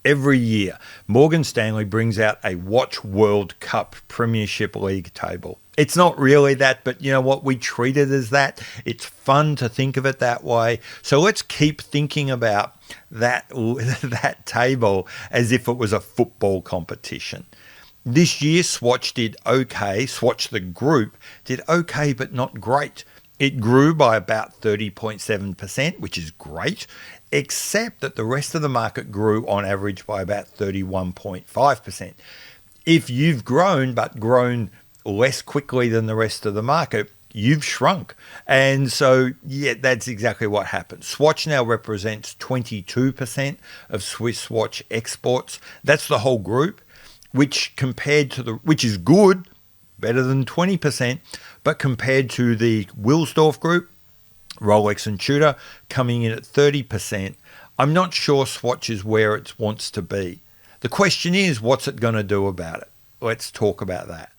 Every year, Morgan Stanley brings out a Watch World Cup Premiership League table. It's not really that, but you know what? We treat it as that. It's fun to think of it that way. So let's keep thinking about that table as if it was a football competition. This year, Swatch did okay. Swatch, the group, did okay, but not great. It grew by about 30.7%, which is great, except that the rest of the market grew on average by about 31.5%. If you've grown, but grown less quickly than the rest of the market, you've shrunk. And so, yeah, that's exactly what happened. Swatch now represents 22% of Swiss watch exports. That's the whole group, which is good, better than 20%, but compared to the Wilsdorf group, Rolex and Tudor coming in at 30%, I'm not sure Swatch is where it wants to be. The question is, what's it going to do about it? Let's talk about that.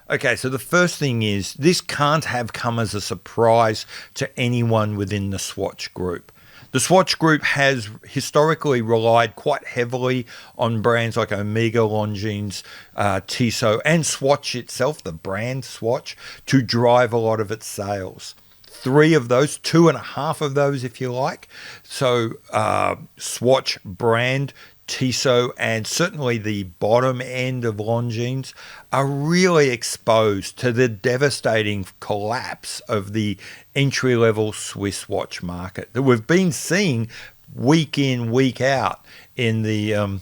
Okay, so the first thing is, this can't have come as a surprise to anyone within the Swatch Group. The Swatch Group has historically relied quite heavily on brands like Omega, Longines, Tissot, and Swatch itself, the brand Swatch, to drive a lot of its sales. 3 of those, 2.5 of those if you like. So Swatch brand, Tissot, and certainly the bottom end of Longines are really exposed to the devastating collapse of the entry-level Swiss watch market that we've been seeing week in, week out in the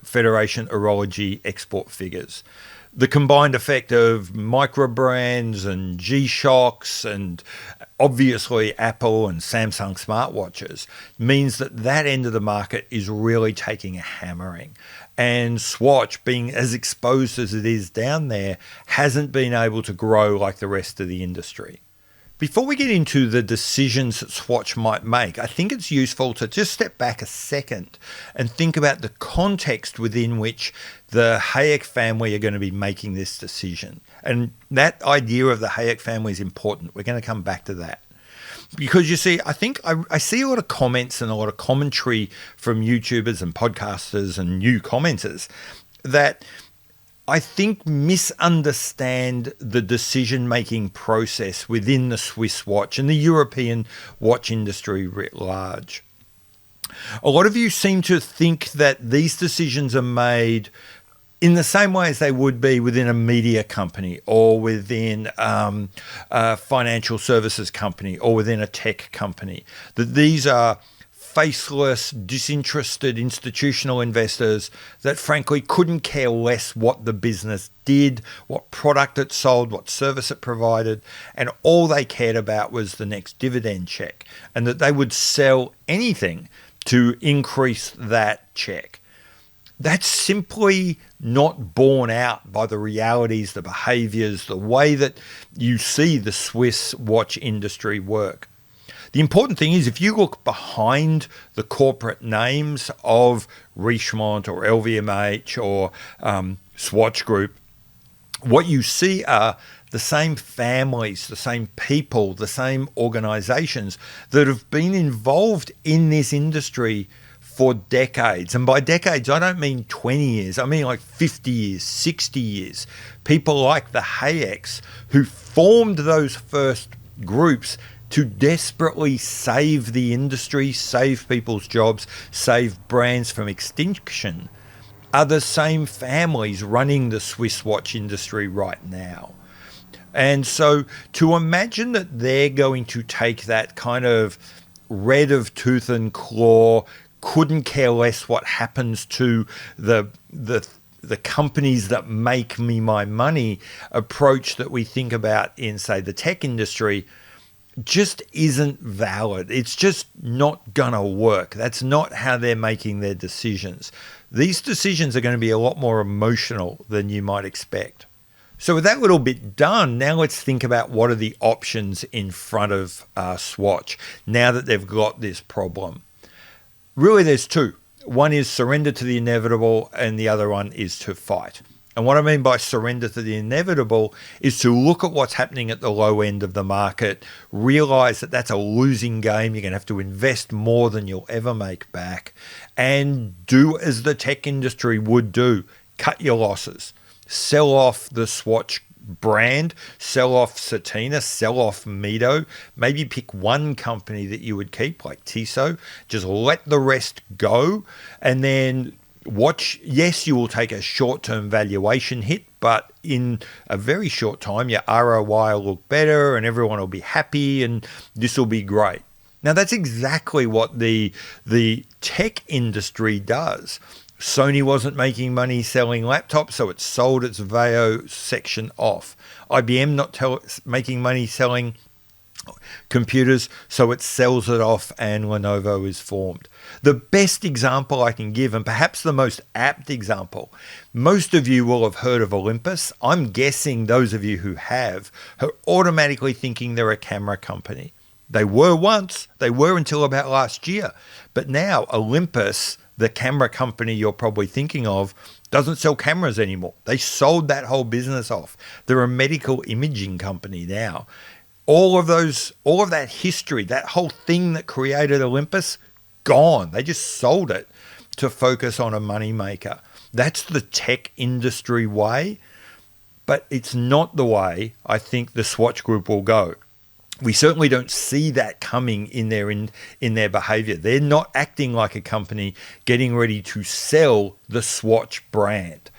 Federation Horology export figures. The combined effect of micro brands and G-Shocks and obviously Apple and Samsung smartwatches means that end of the market is really taking a hammering. And Swatch, being as exposed as it is down there, hasn't been able to grow like the rest of the industry. Before we get into the decisions that Swatch might make, I think it's useful to just step back a second and think about the context within which the Hayek family are going to be making this decision. And that idea of the Hayek family is important. We're going to come back to that. Because you see, I think I see a lot of comments and a lot of commentary from YouTubers and podcasters and new commenters that I think misunderstand the decision-making process within the Swiss watch and the European watch industry writ large. A lot of you seem to think that these decisions are made in the same way as they would be within a media company or within a financial services company or within a tech company, that these are faceless, disinterested institutional investors that frankly couldn't care less what the business did, what product it sold, what service it provided, and all they cared about was the next dividend check, and that they would sell anything to increase that check. That's simply not borne out by the realities, the behaviors, the way that you see the Swiss watch industry work. The important thing is, if you look behind the corporate names of Richemont or LVMH or Swatch Group, what you see are the same families, the same people, the same organizations that have been involved in this industry for decades. And by decades, I don't mean 20 years. I mean like 50 years, 60 years. People like the Hayeks who formed those first groups to desperately save the industry, save people's jobs, save brands from extinction, are the same families running the Swiss watch industry right now. And so to imagine that they're going to take that kind of red of tooth and claw, couldn't care less what happens to the companies that make me my money approach that we think about in, say, the tech industry, just isn't valid. It's just not gonna work. That's not how they're making their decisions. These decisions are going to be a lot more emotional than you might expect. So with that little bit done, now let's think about what are the options in front of Swatch now that they've got this problem. Really, there's two. One is surrender to the inevitable, and the other one is to fight. And what I mean by surrender to the inevitable is to look at what's happening at the low end of the market, realize that that's a losing game. You're going to have to invest more than you'll ever make back, and do as the tech industry would do. Cut your losses. Sell off the Swatch brand, sell off Satina, sell off Mido. Maybe pick one company that you would keep, like Tissot. Just let the rest go, and then watch. Yes, you will take a short-term valuation hit, but in a very short time, your ROI will look better and everyone will be happy, and this will be great. Now, that's exactly what the tech industry does. Sony wasn't making money selling laptops, so it sold its VAIO section off. IBM not making money selling computers, so it sells it off, and Lenovo is formed. The best example I can give, and perhaps the most apt example, most of you will have heard of Olympus. I'm guessing those of you who have are automatically thinking they're a camera company. They were once, they were until about last year, but now Olympus, the camera company you're probably thinking of, doesn't sell cameras anymore. They sold that whole business off. They're a medical imaging company now. All of that history, that whole thing that created Olympus, gone. They just sold it to focus on a money maker. That's the tech industry way, but it's not the way I think the Swatch Group will go. We certainly don't see that coming in their behavior. They're not acting like a company getting ready to sell the Swatch brand.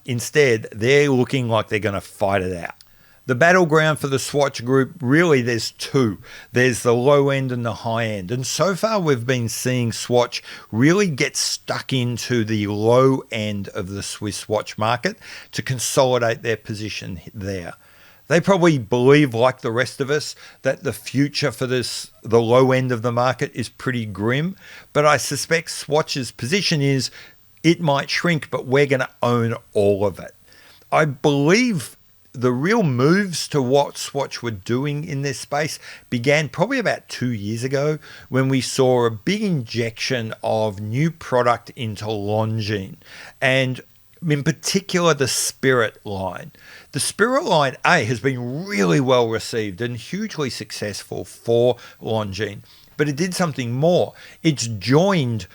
Instead, they're looking like they're going to fight it out. The battleground for the Swatch Group, really, there's two. There's the low end and the high end. And so far, we've been seeing Swatch really get stuck into the low end of the Swiss watch market to consolidate their position there. They probably believe, like the rest of us, that the future for the low end of the market is pretty grim. But I suspect Swatch's position is it might shrink, but we're going to own all of it. I believe the real moves to what Swatch were doing in this space began probably about 2 years ago, when we saw a big injection of new product into Longines, and in particular the Spirit line. The Spirit line, has been really well received and hugely successful for Longines, but it did something more. It's joined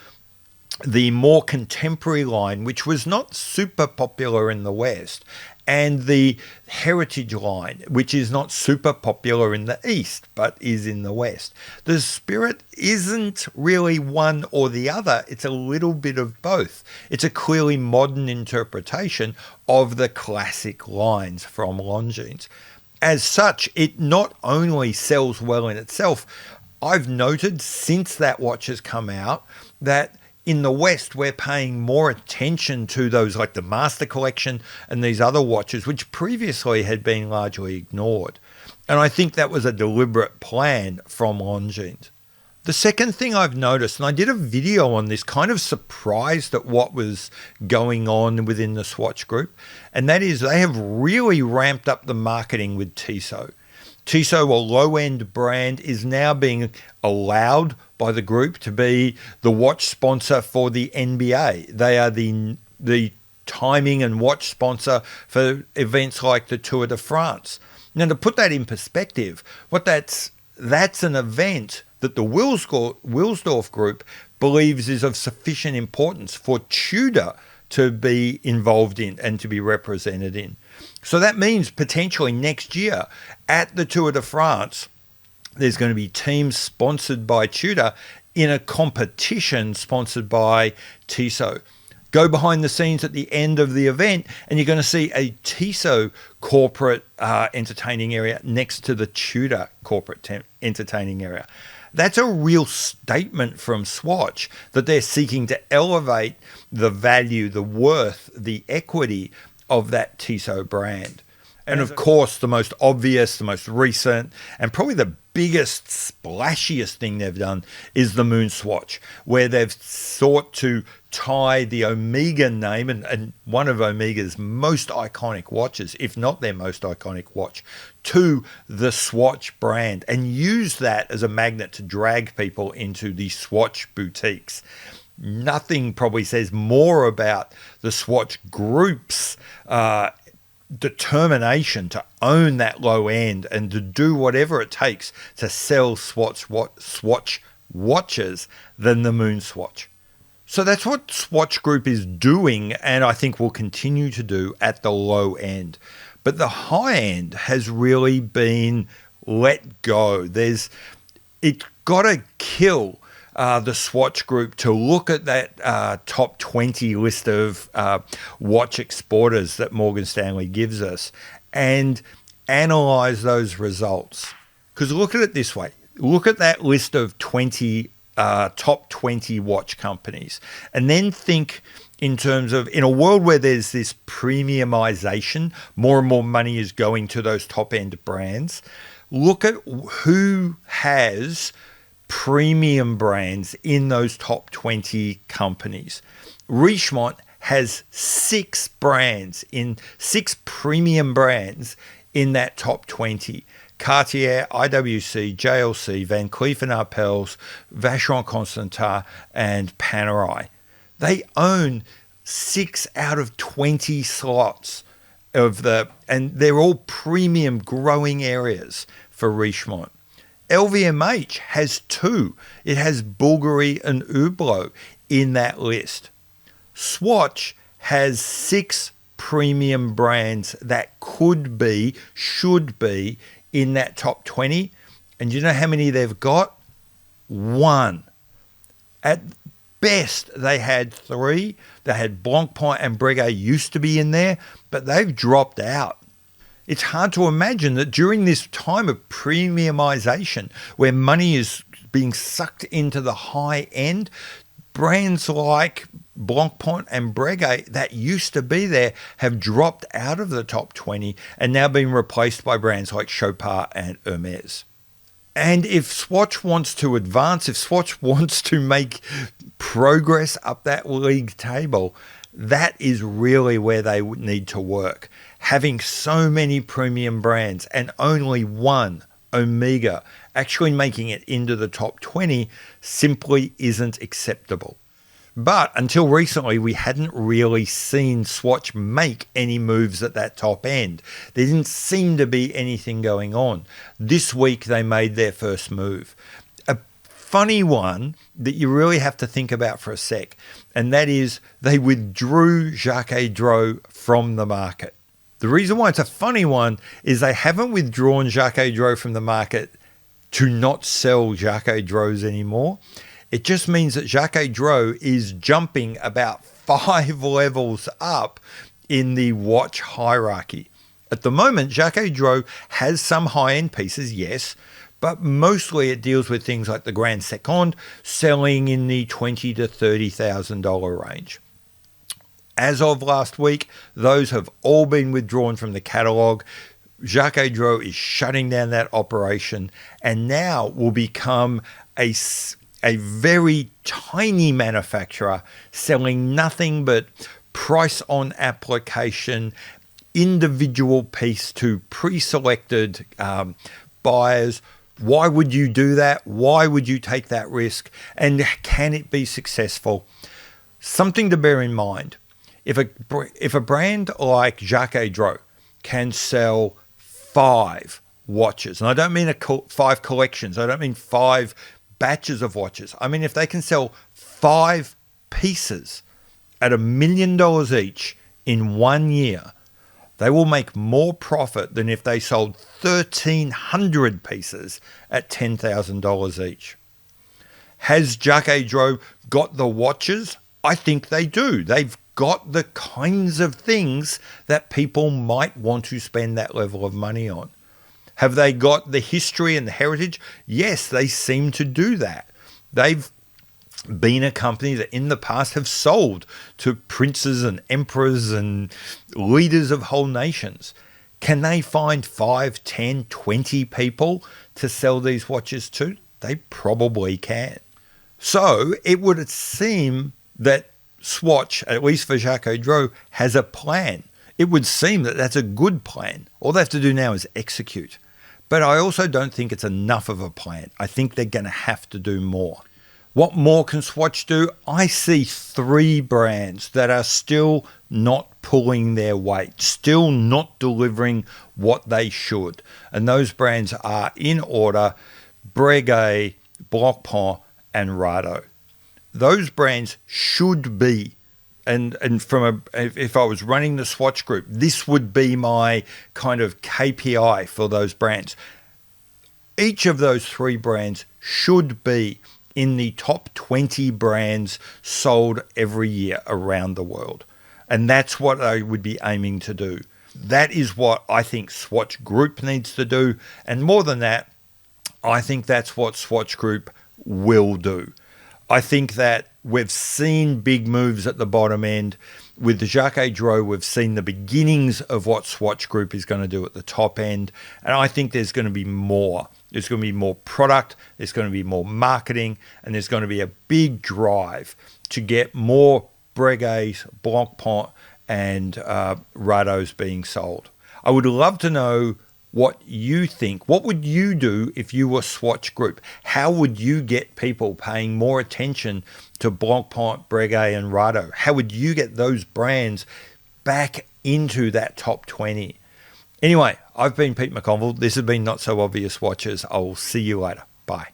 the more contemporary line, which was not super popular in the West, and the Heritage line, which is not super popular in the East, but is in the West. The Spirit isn't really one or the other. It's a little bit of both. It's a clearly modern interpretation of the classic lines from Longines. As such, it not only sells well in itself, I've noted since that watch has come out that in the West, we're paying more attention to those like the Master Collection and these other watches, which previously had been largely ignored. And I think that was a deliberate plan from Longines. The second thing I've noticed, and I did a video on this, kind of surprised at what was going on within the Swatch Group, and that is they have really ramped up the marketing with Tissot. Tissot, a low-end brand, is now being allowed by the group to be the watch sponsor for the NBA. They are the timing and watch sponsor for events like the Tour de France. Now, to put that in perspective, that's an event that the Wilsdorf Group believes is of sufficient importance for Tudor to be involved in and to be represented in. So that means potentially next year at the Tour de France, there's going to be teams sponsored by Tudor in a competition sponsored by Tissot. Go behind the scenes at the end of the event and you're going to see a Tissot corporate entertaining area next to the Tudor corporate entertaining area. That's a real statement from Swatch that they're seeking to elevate the value, the worth, the equity of that Tissot brand. And of course, the most obvious, the most recent, and probably the biggest, splashiest thing they've done is the Moon Swatch, where they've sought to tie the Omega name and one of Omega's most iconic watches, if not their most iconic watch, to the Swatch brand and use that as a magnet to drag people into the Swatch boutiques. Nothing probably says more about the Swatch Group's determination to own that low end and to do whatever it takes to sell Swatch watches than the Moon Swatch. So that's what Swatch Group is doing, and I think will continue to do at the low end. But the high end has really been let go. It's got to kill the Swatch Group to look at that top 20 list of watch exporters that Morgan Stanley gives us and analyze those results. Because look at it this way. Look at that list of 20 top 20 watch companies and then think in terms of, in a world where there's this premiumization, more and more money is going to those top end brands. Look at who has premium brands in those top 20 companies. Richemont has 6 premium brands in that top 20. Cartier, IWC, JLC, Van Cleef & Arpels, Vacheron Constantin, and Panerai. They own 6 out of 20 slots and they're all premium growing areas for Richemont. LVMH has 2. It has Bulgari and Hublot in that list. Swatch has 6 premium brands that should be in that top 20. And you know how many they've got? 1. At best, they had 3. They had Blancpain and Breguet used to be in there, but they've dropped out. It's hard to imagine that during this time of premiumization, where money is being sucked into the high end, brands like Blancpain and Breguet that used to be there have dropped out of the top 20 and now been replaced by brands like Chopard and Hermes. And if Swatch wants to advance, if Swatch wants to make progress up that league table, that is really where they need to work. Having so many premium brands and only one, Omega, actually making it into the top 20 simply isn't acceptable. But until recently, we hadn't really seen Swatch make any moves at that top end. There didn't seem to be anything going on. This week, they made their first move. A funny one that you really have to think about for a sec, and that is they withdrew Jacques-Dro from the market. The reason why it's a funny one is they haven't withdrawn Jacques-Dro from the market to not sell Jacques-Dros anymore. It just means that Jacques-Dro is jumping about 5 levels up in the watch hierarchy. At the moment, Jacques-Dro has some high-end pieces, yes, but mostly it deals with things like the Grand Seconde selling in the $20,000 to $30,000 range. As of last week, those have all been withdrawn from the catalogue. Jacques-Dro is shutting down that operation and now will become a very tiny manufacturer selling nothing but price on application, individual piece to pre-selected buyers. Why would you do that? Why would you take that risk? And can it be successful? Something to bear in mind. If a brand like Jacques-Dro can sell 5 watches, and I don't mean 5 collections, I don't mean 5 batches of watches. I mean, if they can sell 5 pieces at $1 million each in 1 year, they will make more profit than if they sold 1,300 pieces at $10,000 each. Has Jacques-Dro got the watches? I think they do. They've got the kinds of things that people might want to spend that level of money on. Have they got the history and the heritage? Yes, they seem to do that. They've been a company that in the past have sold to princes and emperors and leaders of whole nations. Can they find 5, 10, 20 people to sell these watches to? They probably can. So it would seem that Swatch, at least for Jacques-Dro, has a plan. It would seem that that's a good plan. All they have to do now is execute. But I also don't think it's enough of a plan. I think they're going to have to do more. What more can Swatch do? I see 3 brands that are still not pulling their weight, still not delivering what they should. And those brands are, in order, Breguet, Blancpain, and Rado. Those brands should be, and if I was running the Swatch Group, this would be my kind of KPI for those brands. Each of those 3 brands should be in the top 20 brands sold every year around the world. And that's what I would be aiming to do. That is what I think Swatch Group needs to do. And more than that, I think that's what Swatch Group will do. I think that we've seen big moves at the bottom end. With the Jacques-Dro, we've seen the beginnings of what Swatch Group is going to do at the top end. And I think there's going to be more. There's going to be more product, there's going to be more marketing, and there's going to be a big drive to get more Breguets, Blancpain, and Rados being sold. I would love to know what you think. What would you do if you were Swatch Group? How would you get people paying more attention to Blancpain, Breguet, and Rado? How would you get those brands back into that top 20? Anyway, I've been Pete McConville. This has been Not So Obvious Watches. I'll see you later. Bye.